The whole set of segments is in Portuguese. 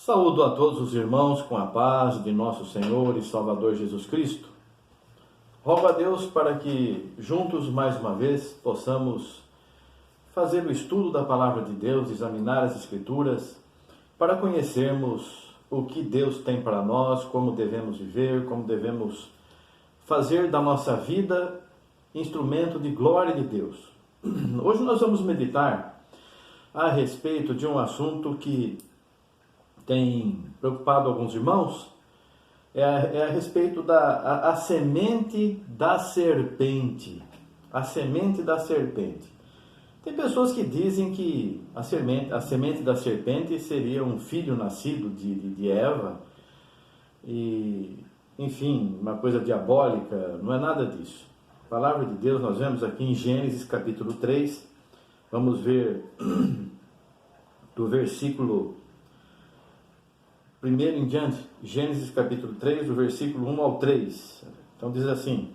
Saúdo a todos os irmãos com a paz de nosso Senhor e Salvador Jesus Cristo. Rogo a Deus para que juntos mais uma vez possamos fazer o estudo da Palavra de Deus, examinar as Escrituras, para conhecermos o que Deus tem para nós, como devemos viver, como devemos fazer da nossa vida instrumento de glória de Deus. Hoje nós vamos meditar a respeito de um assunto que tem preocupado alguns irmãos, é a respeito da semente da serpente. A semente da serpente. Tem pessoas que dizem que a semente da serpente seria um filho nascido de Eva, e, enfim, uma coisa diabólica. Não é nada disso. A palavra de Deus nós vemos aqui em Gênesis capítulo 3, vamos ver do versículo 1 em diante, Gênesis capítulo 3, do versículo 1 ao 3. Então diz assim: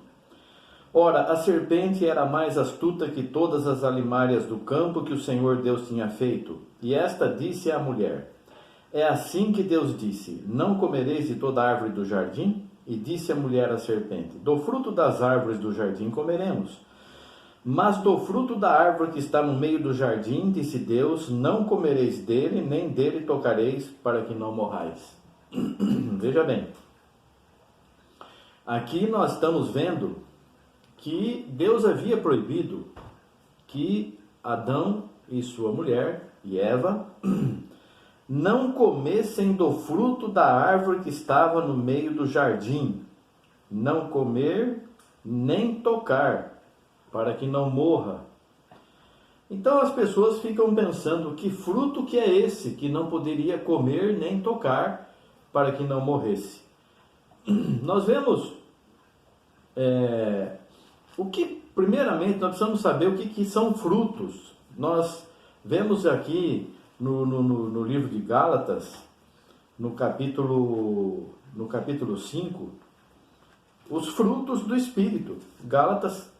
Ora, a serpente era mais astuta que todas as alimárias do campo que o Senhor Deus tinha feito. E esta disse à mulher: É assim que Deus disse: Não comereis de toda árvore do jardim? E disse a mulher à serpente: Do fruto das árvores do jardim comeremos. Mas do fruto da árvore que está no meio do jardim, disse Deus, não comereis dele, nem dele tocareis, para que não morrais. Veja bem, aqui nós estamos vendo que Deus havia proibido que Adão e sua mulher, e Eva, não comessem do fruto da árvore que estava no meio do jardim. Não comer, nem tocar, para que não morra. Então as pessoas ficam pensando, que fruto que é esse que não poderia comer nem tocar para que não morresse? Nós vemos primeiramente nós precisamos saber o que são frutos. Nós vemos aqui no livro de Gálatas, no capítulo 5, os frutos do Espírito. Gálatas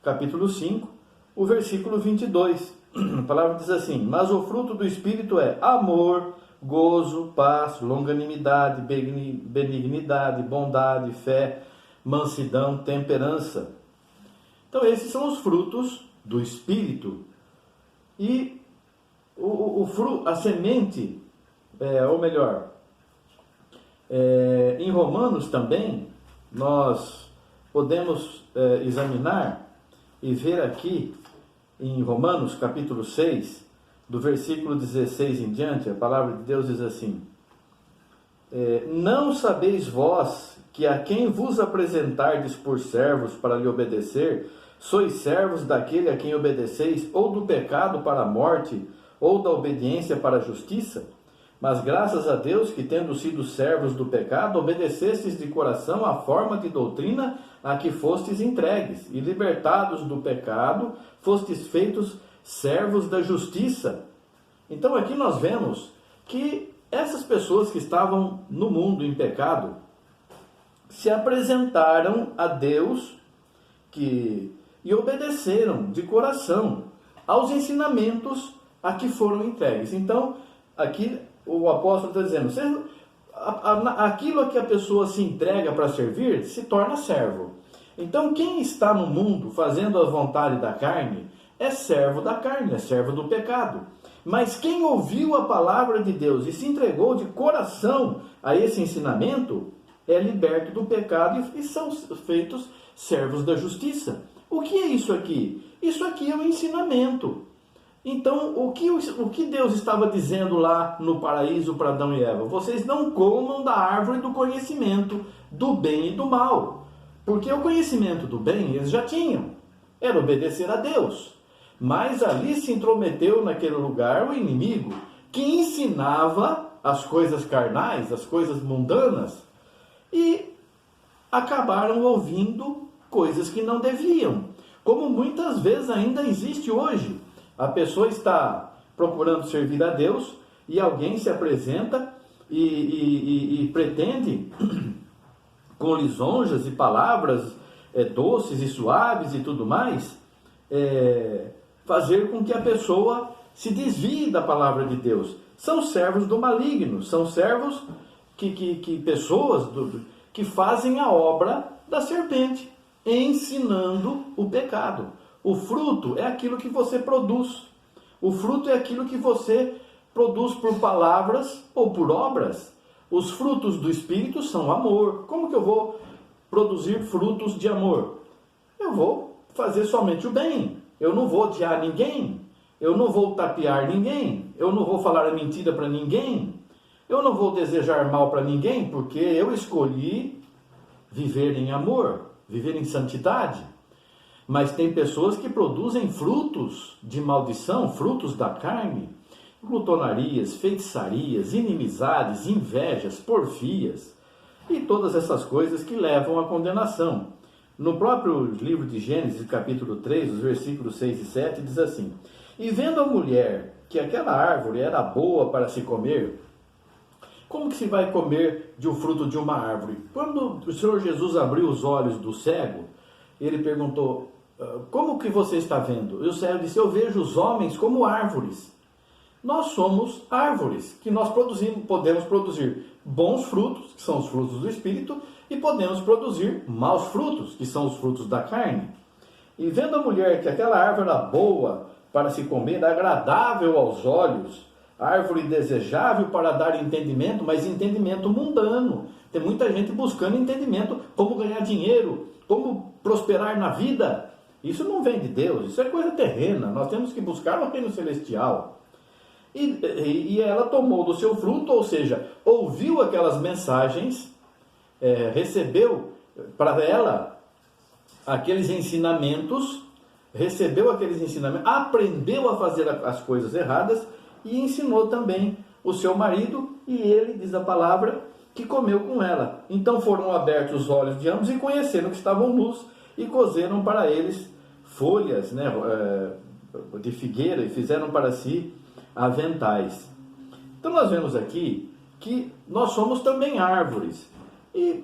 capítulo 5, o versículo 22. A palavra diz assim: Mas o fruto do Espírito é amor, gozo, paz, longanimidade, benignidade, bondade, fé, mansidão, temperança. Então esses são os frutos do Espírito. E a semente, em Romanos também, nós podemos examinar e ver aqui em Romanos capítulo 6, do versículo 16 em diante, a palavra de Deus diz assim: Não sabeis vós que a quem vos apresentardes por servos para lhe obedecer, sois servos daquele a quem obedeceis, ou do pecado para a morte, ou da obediência para a justiça? Mas graças a Deus que, tendo sido servos do pecado, obedecestes de coração à forma de doutrina a que fostes entregues, e libertados do pecado, fostes feitos servos da justiça. Então aqui nós vemos que essas pessoas que estavam no mundo em pecado se apresentaram a Deus e obedeceram de coração aos ensinamentos a que foram entregues. Então aqui o apóstolo está dizendo, aquilo a que a pessoa se entrega para servir, se torna servo. Então quem está no mundo fazendo a vontade da carne, é servo da carne, é servo do pecado. Mas quem ouviu a palavra de Deus e se entregou de coração a esse ensinamento, é liberto do pecado e são feitos servos da justiça. O que é isso aqui? Isso aqui é um ensinamento. Então, o que Deus estava dizendo lá no paraíso para Adão e Eva? Vocês não comam da árvore do conhecimento do bem e do mal. Porque o conhecimento do bem eles já tinham. Era obedecer a Deus. Mas ali se intrometeu naquele lugar o inimigo, que ensinava as coisas carnais, as coisas mundanas, e acabaram ouvindo coisas que não deviam. Como muitas vezes ainda existe hoje. A pessoa está procurando servir a Deus e alguém se apresenta e pretende, com lisonjas e palavras doces e suaves e tudo mais, fazer com que a pessoa se desvie da palavra de Deus, são servos do maligno, são servos pessoas que fazem a obra da serpente, ensinando o pecado. O fruto é aquilo que você produz. O fruto é aquilo que você produz por palavras ou por obras. Os frutos do Espírito são amor. Como que eu vou produzir frutos de amor? Eu vou fazer somente o bem. Eu não vou odiar ninguém. Eu não vou tapear ninguém. Eu não vou falar a mentira para ninguém. Eu não vou desejar mal para ninguém, porque eu escolhi viver em amor, viver em santidade. Mas tem pessoas que produzem frutos de maldição, frutos da carne, glutonarias, feitiçarias, inimizades, invejas, porfias e todas essas coisas que levam à condenação. No próprio livro de Gênesis, capítulo 3, os versículos 6 e 7, diz assim: E vendo a mulher que aquela árvore era boa para se comer. Como que se vai comer de um fruto de uma árvore? Quando o Senhor Jesus abriu os olhos do cego, ele perguntou: como que você está vendo? E o cego disse: eu vejo os homens como árvores. Nós somos árvores, que nós podemos produzir bons frutos, que são os frutos do Espírito, e podemos produzir maus frutos, que são os frutos da carne. E vendo a mulher que aquela árvore era boa para se comer, agradável aos olhos, árvore desejável para dar entendimento, mas entendimento mundano. Tem muita gente buscando entendimento, como ganhar dinheiro, como prosperar na vida. Isso não vem de Deus, isso é coisa terrena. Nós temos que buscar o reino celestial. E ela tomou do seu fruto, ou seja, ouviu aquelas mensagens, recebeu para ela aqueles ensinamentos, aprendeu a fazer as coisas erradas e ensinou também o seu marido, e ele, diz a palavra, que comeu com ela. Então foram abertos os olhos de ambos e conheceram que estavam nus e cozeram para eles folhas, de figueira e fizeram para si aventais. Então nós vemos aqui que nós somos também árvores e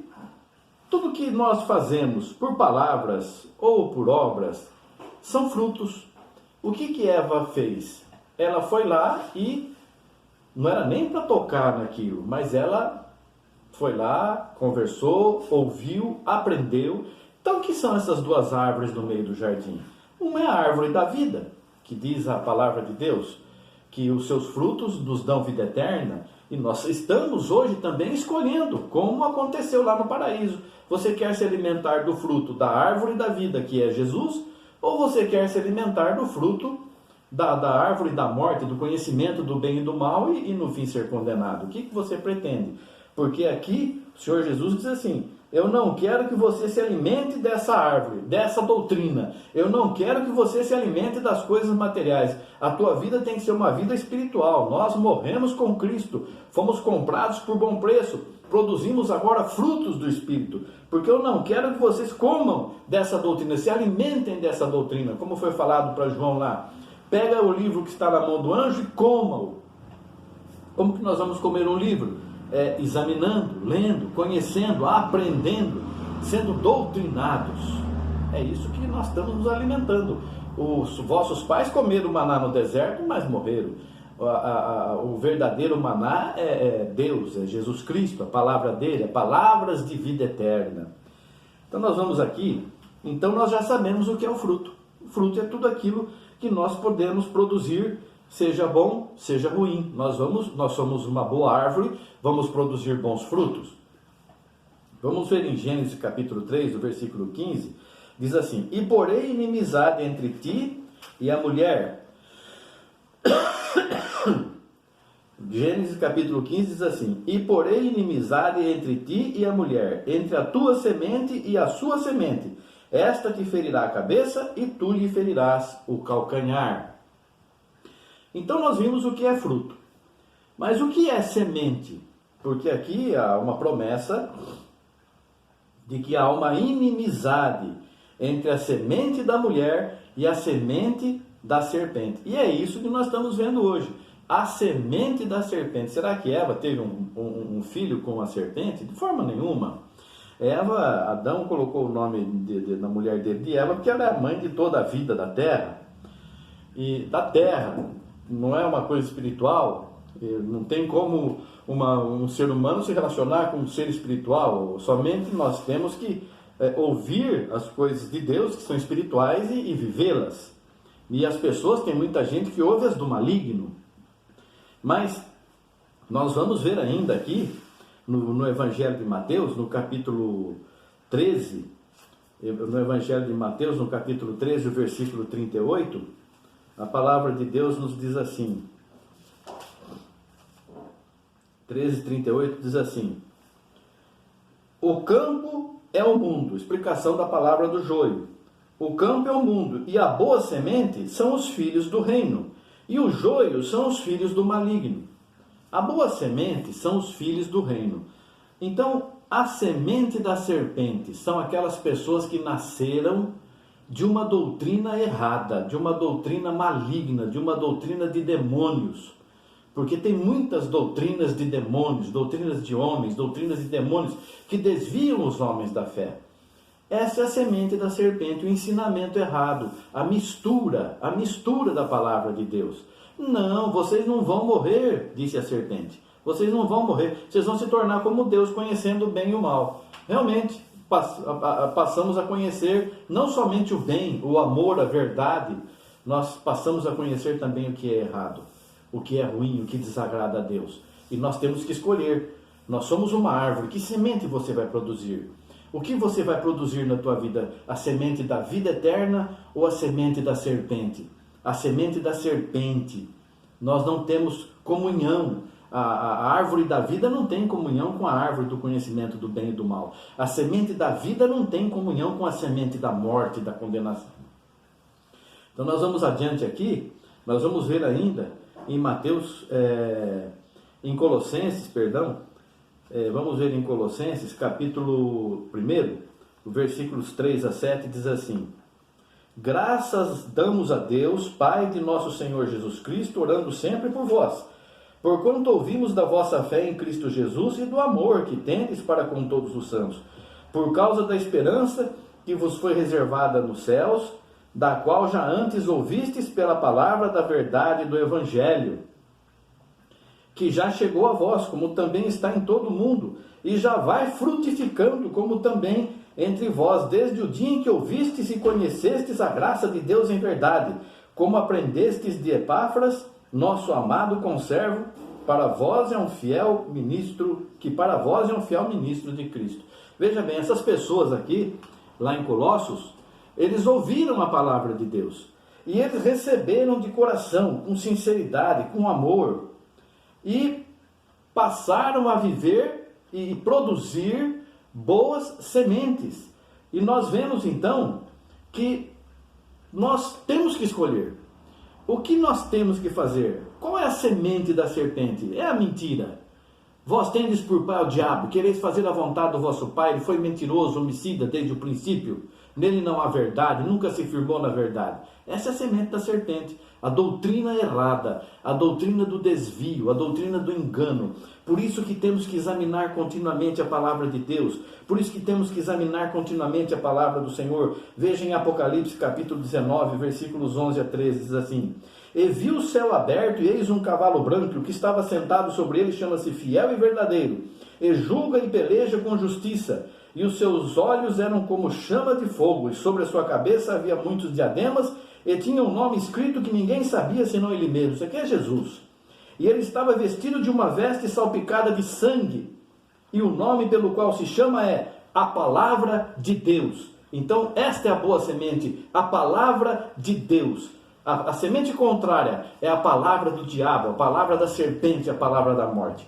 tudo que nós fazemos por palavras ou por obras são frutos. O que Eva fez? Ela foi lá e não era nem para tocar naquilo, mas ela foi lá, conversou, ouviu, aprendeu. Então o que são essas duas árvores no meio do jardim? Uma é a árvore da vida, que diz a palavra de Deus, que os seus frutos nos dão vida eterna, e nós estamos hoje também escolhendo, como aconteceu lá no paraíso. Você quer se alimentar do fruto da árvore da vida, que é Jesus, ou você quer se alimentar do fruto da árvore da morte, do conhecimento do bem e do mal, e no fim ser condenado? O que você pretende? Porque aqui o Senhor Jesus diz assim: eu não quero que você se alimente dessa árvore, dessa doutrina. Eu não quero que você se alimente das coisas materiais. A tua vida tem que ser uma vida espiritual. Nós morremos com Cristo, fomos comprados por bom preço, produzimos agora frutos do Espírito. Porque eu não quero que vocês comam dessa doutrina, se alimentem dessa doutrina, como foi falado para João lá. Pega o livro que está na mão do anjo e coma-o. Como que nós vamos comer um livro? Examinando, lendo, conhecendo, aprendendo, sendo doutrinados. É isso que nós estamos nos alimentando. Os vossos pais comeram maná no deserto, mas morreram. O verdadeiro maná é Deus, é Jesus Cristo, a palavra dele, é palavras de vida eterna. Então nós vamos aqui, então nós já sabemos o que é o fruto. O fruto é tudo aquilo que nós podemos produzir, seja bom, seja ruim. Nós somos uma boa árvore, vamos produzir bons frutos. Vamos ver em Gênesis capítulo 3, do versículo 15, diz assim: E porém inimizade entre ti e a mulher. Gênesis capítulo 15 diz assim: E porém inimizade entre ti e a mulher, entre a tua semente e a sua semente. Esta te ferirá a cabeça e tu lhe ferirás o calcanhar. Então nós vimos o que é fruto. Mas o que é semente? Porque aqui há uma promessa de que há uma inimizade entre a semente da mulher e a semente da serpente. E é isso que nós estamos vendo hoje. A semente da serpente. Será que Eva teve um filho com a serpente? De forma nenhuma. Adão colocou o nome da mulher dele de Eva porque ela é a mãe de toda a vida da terra. E da terra. Não é uma coisa espiritual, Não tem como um ser humano se relacionar com um ser espiritual. Somente nós temos que ouvir as coisas de Deus, que são espirituais, e vivê-las. E as pessoas, tem muita gente que ouve as do maligno. Mas nós vamos ver ainda aqui, no Evangelho de Mateus, no capítulo 13, no Evangelho de Mateus, no capítulo 13, o versículo 38, a palavra de Deus nos diz assim, 13:38 diz assim: o campo é o mundo, explicação da palavra do joio. O campo é o mundo, e a boa semente são os filhos do reino, e o joio são os filhos do maligno. A boa semente são os filhos do reino. Então, a semente da serpente são aquelas pessoas que nasceram de uma doutrina errada, de uma doutrina maligna, de uma doutrina de demônios. Porque tem muitas doutrinas de demônios, doutrinas de homens, doutrinas de demônios que desviam os homens da fé. Essa é a semente da serpente, o ensinamento errado, a mistura da palavra de Deus. Não, vocês não vão morrer, disse a serpente. Vocês não vão morrer, vocês vão se tornar como Deus, conhecendo o bem e o mal. Realmente, passamos a conhecer não somente o bem, o amor, a verdade, nós passamos a conhecer também o que é errado, o que é ruim, o que desagrada a Deus. E nós temos que escolher. Nós somos uma árvore. Que semente você vai produzir? O que você vai produzir na tua vida? A semente da vida eterna ou a semente da serpente? A semente da serpente. Nós não temos comunhão. A árvore da vida não tem comunhão com a árvore do conhecimento do bem e do mal. A semente da vida não tem comunhão com a semente da morte e da condenação. Então nós vamos adiante aqui. Nós vamos ver ainda em Mateus, em Colossenses, vamos ver em Colossenses, capítulo 1, versículos 3-7, diz assim: graças damos a Deus, Pai de nosso Senhor Jesus Cristo, orando sempre por vós, porquanto ouvimos da vossa fé em Cristo Jesus e do amor que tendes para com todos os santos, por causa da esperança que vos foi reservada nos céus, da qual já antes ouvistes pela palavra da verdade do Evangelho, que já chegou a vós, como também está em todo o mundo, e já vai frutificando, como também entre vós, desde o dia em que ouvistes e conhecestes a graça de Deus em verdade, como aprendestes de Epáfras, nosso amado conservo, para vós é um fiel ministro, de Cristo. Veja bem, essas pessoas aqui, lá em Colossos, eles ouviram a palavra de Deus, e eles receberam de coração, com sinceridade, com amor, e passaram a viver e produzir boas sementes. E nós vemos então que nós temos que escolher. O que nós temos que fazer? Qual é a semente da serpente? É a mentira. Vós tendes por pai o diabo, quereis fazer a vontade do vosso pai, ele foi mentiroso, homicida desde o princípio. Nele não há verdade, nunca se firmou na verdade. Essa é a semente da serpente, a doutrina errada, a doutrina do desvio, a doutrina do engano. Por isso que temos que examinar continuamente a palavra de Deus, por isso que temos que examinar continuamente a palavra do Senhor. Veja em Apocalipse capítulo 19, versículos 11-13, diz assim: e viu o céu aberto, e eis um cavalo branco, e o que estava sentado sobre ele chama-se Fiel e Verdadeiro, e julga e peleja com justiça. E os seus olhos eram como chama de fogo, e sobre a sua cabeça havia muitos diademas, e tinha um nome escrito que ninguém sabia senão ele mesmo. Isso aqui é Jesus. E ele estava vestido de uma veste salpicada de sangue, e o nome pelo qual se chama é a Palavra de Deus. Então esta é a boa semente, a Palavra de Deus. A semente contrária é a palavra do diabo, a palavra da serpente, a palavra da morte.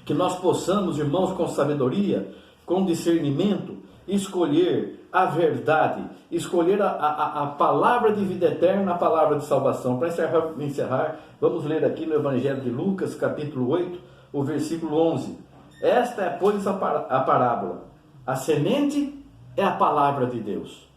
Que nós possamos, irmãos, com sabedoria, com discernimento, escolher a verdade, escolher a palavra de vida eterna, a palavra de salvação. Para encerrar, vamos ler aqui no Evangelho de Lucas, capítulo 8, o versículo 11. Esta é, pois, a parábola. A semente é a palavra de Deus,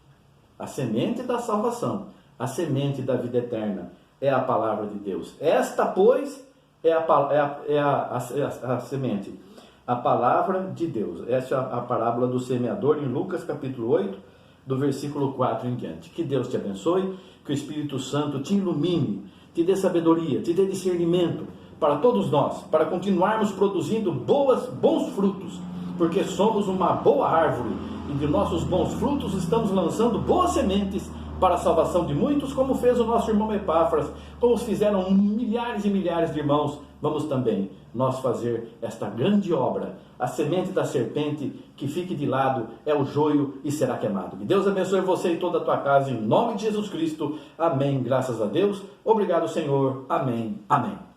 a semente da salvação. A semente da vida eterna é a palavra de Deus. Esta, pois, é a semente, a palavra de Deus. Essa é a parábola do semeador em Lucas capítulo 8, do versículo 4 em diante. Que Deus te abençoe, que o Espírito Santo te ilumine, te dê sabedoria, te dê discernimento, para todos nós, para continuarmos produzindo bons frutos, porque somos uma boa árvore e de nossos bons frutos estamos lançando boas sementes para a salvação de muitos, como fez o nosso irmão Epáfras, como fizeram milhares e milhares de irmãos. Vamos também nós fazer esta grande obra. A semente da serpente que fique de lado é o joio e será queimado. Que Deus abençoe você e toda a tua casa, em nome de Jesus Cristo. Amém. Graças a Deus. Obrigado, Senhor. Amém. Amém.